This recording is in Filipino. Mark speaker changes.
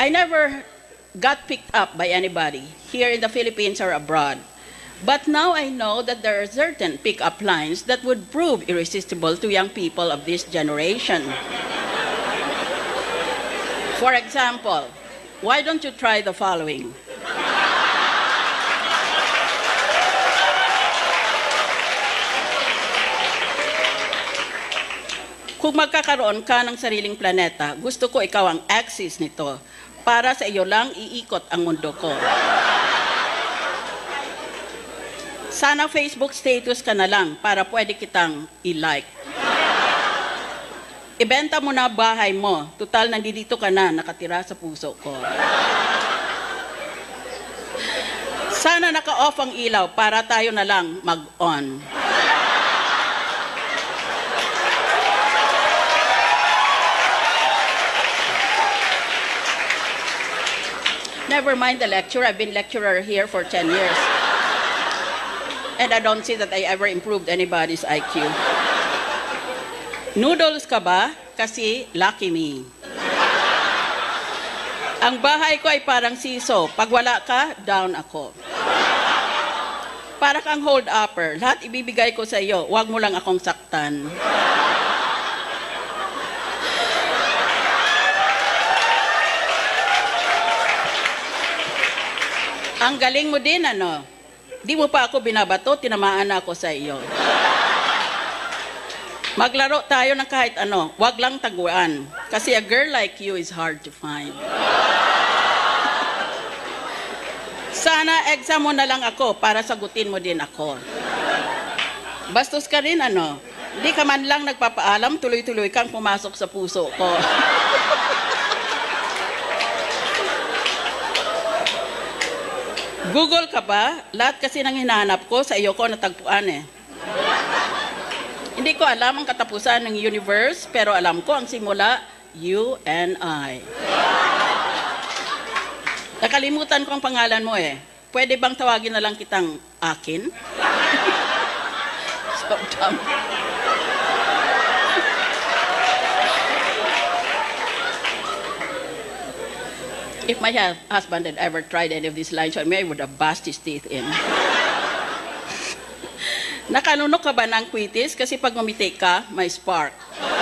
Speaker 1: I never got picked up by anybody here in the Philippines or abroad. But now I know that there are certain pick-up lines that would prove irresistible to young people of this generation. For example, why don't you try the following? Kung magkakaroon ka ng sariling planeta, gusto ko ikaw ang axis nito. Para sa iyo lang iikot ang mundo ko. Sana Facebook status ka na lang para pwede kitang i-like. Ibenta mo na bahay mo. Tutal, nandito ka na, nakatira sa puso ko. Sana naka-off ang ilaw para tayo na lang mag-on. Never mind the lecture. I've been lecturer here for 10 years. And I don't see that I ever improved anybody's IQ. Noodles ka ba? Kasi lucky me. Ang bahay ko ay parang siso. Pag wala ka, down ako. Para kang hold-upper. Lahat ibibigay ko sa iyo. Huwag mo lang akong saktan. Ang galing mo din, ano? Di mo pa ako binabato, tinamaan na ako sa iyo. Maglaro tayo ng kahit ano, wag lang taguan. Kasi a girl like you is hard to find. Sana exam mo na lang ako para sagutin mo din ako. Bastos ka rin, ano? Di ka man lang nagpapaalam, tuloy-tuloy kang pumasok sa puso ko. Google ka ba? Lahat kasi nang hinahanap ko, sa iyo ko natagpuan eh. Hindi ko alam ang katapusan ng universe, pero alam ko ang simula, you and I. Nakalimutan ko ang pangalan mo eh. Pwede bang tawagin na lang kitang akin? So dumb. If my husband had ever tried any of these lines on me, I would have bashed his teeth in. Nakanunok ka ba ng quitis? Kasi pag ngumiti ka, may spark.